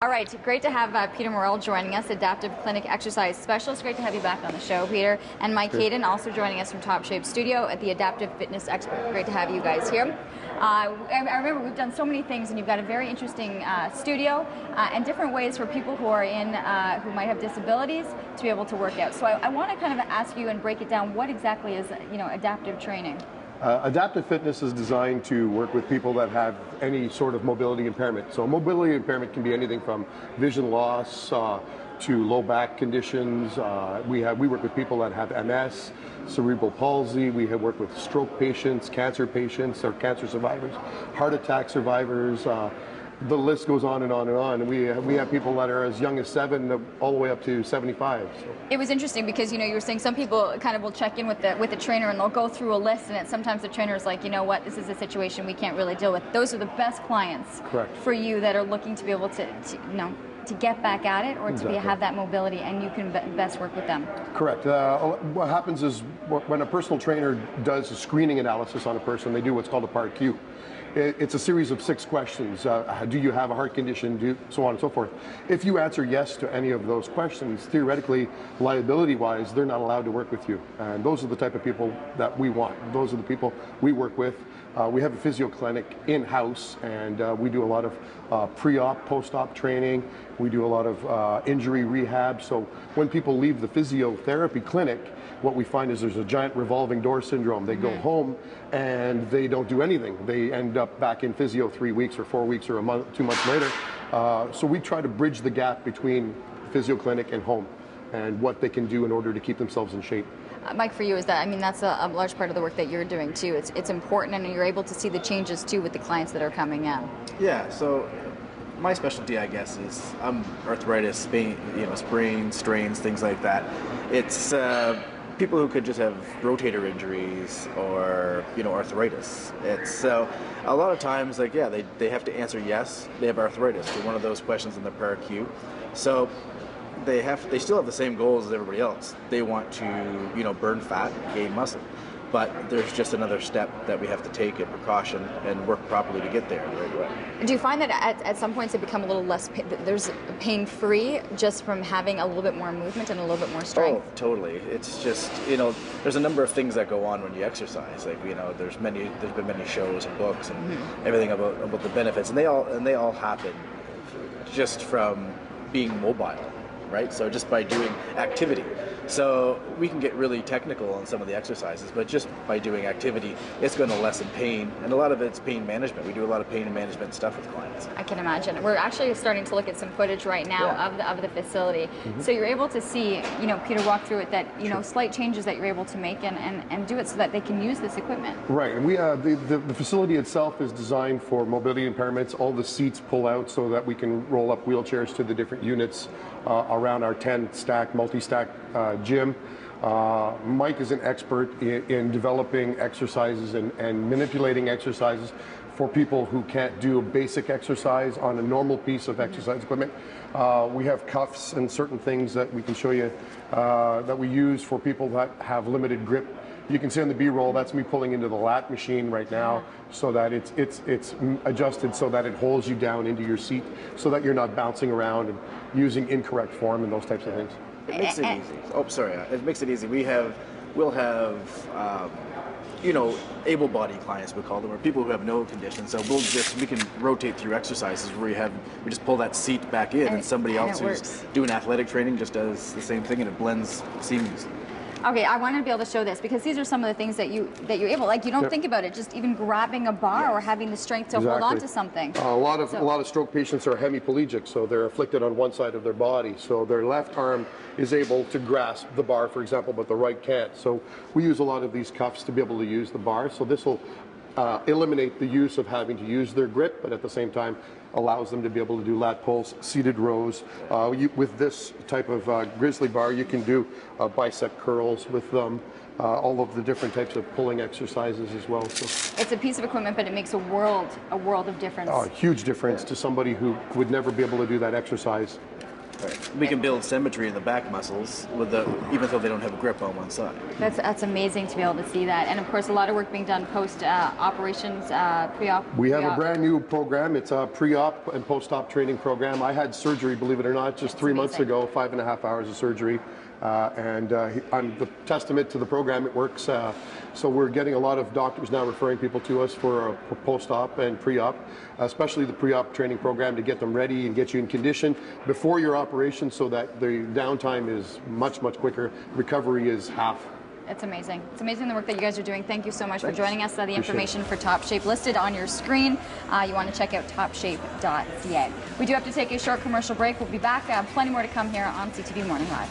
All right, great to have Peter Morrell joining us, Adaptive Clinic Exercise Specialist. Great to have you back on the show, Peter. And Mike Hayden also joining us from Top Shape Studio at the Adaptive Fitness Expert. Great to have you guys here. I remember we've done so many things, and you've got a very interesting studio and different ways for people who are in, who might have disabilities to be able to work out. So I want to kind of ask you and break it down. What exactly is, adaptive training? Adaptive fitness is designed to work with people that have any sort of mobility impairment. So mobility impairment can be anything from vision loss to low back conditions. We work with people that have MS, cerebral palsy. We have worked with stroke patients, cancer patients, or cancer survivors, heart attack survivors. The list goes on and on and on. We have people that are as young as 7 all the way up to 75. So. It was interesting because you were saying some people kind of will check in with the trainer and they'll go through a list, and sometimes the trainer is like, you know what, this is a situation we can't really deal with. Those are the best clients. Correct. For you that are looking to be able to get back at it, or to have that mobility, and you can best work with them. Correct. What happens is when a personal trainer does a screening analysis on a person, they do what's called a Part Q. It's a series of 6 questions. Do you have a heart condition? So on and so forth. If you answer yes to any of those questions, theoretically, liability-wise, they're not allowed to work with you. And those are the type of people that we want. Those are the people we work with. We have a physio clinic in-house, and we do a lot of pre-op, post-op training. We do a lot of injury rehab. So when people leave the physiotherapy clinic, what we find is there's a giant revolving door syndrome. They go home and they don't do anything. They end up back in physio 3 weeks or 4 weeks or a month, 2 months later. So we try to bridge the gap between physio clinic and home, and what they can do in order to keep themselves in shape. Mike, for you, is that, that's a large part of the work that you're doing too. It's important, and you're able to see the changes too with the clients that are coming in. Yeah, so my specialty, I guess, is arthritis, sprains, strains, things like that. It's people who could just have rotator injuries or arthritis. It's so a lot of times, they have to answer yes, they have arthritis for one of those questions in the Part Q. So they still have the same goals as everybody else. They want to burn fat, gain muscle. But there's just another step that we have to take, a precaution, and work properly to get there the right way. Do you find that at some points they become a little less, there's pain-free just from having a little bit more movement and a little bit more strength? Oh, totally. It's just, there's a number of things that go on when you exercise. There's been many shows and books and everything about the benefits, and they all happen just from being mobile, right? So just by doing activity. So we can get really technical on some of the exercises, but just by doing activity, it's going to lessen pain, and a lot of it's pain management. We do a lot of pain management stuff with clients. I can imagine. We're actually starting to look at some footage right now of the facility. So you're able to see, Peter walk through it, that slight changes that you're able to make and do it so that they can use this equipment. Right, and we the facility itself is designed for mobility impairments. All the seats pull out so that we can roll up wheelchairs to the different units around our 10-stack, multi-stack gym. Mike is an expert in developing exercises and manipulating exercises for people who can't do a basic exercise on a normal piece of exercise equipment. We have cuffs and certain things that we can show you that we use for people that have limited grip. You can see on the B-roll, that's me pulling into the lat machine right now, so that it's adjusted so that it holds you down into your seat, so that you're not bouncing around and using incorrect form and those types of things. It makes it easy. Oh, sorry. It makes it easy. We'll have able-bodied clients, we call them, or people who have no condition. So we can rotate through exercises where we just pull that seat back in, and somebody else who's doing athletic training just does the same thing, and it blends seamlessly. Okay, I wanted to be able to show this because these are some of the things that you're able. You don't think about it, just even grabbing a bar or having the strength to hold on to something. A lot of stroke patients are hemiplegic, so they're afflicted on one side of their body. So their left arm is able to grasp the bar, for example, but the right can't. So we use a lot of these cuffs to be able to use the bar. So this will eliminate the use of having to use their grip, but at the same time allows them to be able to do lat pulls, seated rows. With this type of grizzly bar, you can do bicep curls with them, all of the different types of pulling exercises as well. So it's a piece of equipment, but it makes a world of difference. A huge difference to somebody who would never be able to do that exercise. We can build symmetry in the back muscles even though they don't have a grip on one side. That's amazing to be able to see that. And of course, a lot of work being done post operations, pre-op. We have a brand new program. It's a pre-op and post-op training program. I had surgery, believe it or not, just 3 months ago, 5.5 hours of surgery. I'm the testament to the program. It works. So we're getting a lot of doctors now referring people to us for a post-op and pre-op, especially the pre-op training program to get them ready and get you in condition before your operation so that the downtime is much, much quicker. Recovery is half. It's amazing. It's amazing the work that you guys are doing. Thank you so much for joining us. The information for Top Shape listed on your screen. You want to check out topshape.ca. We do have to take a short commercial break. We'll be back. Plenty more to come here on CTV Morning Live.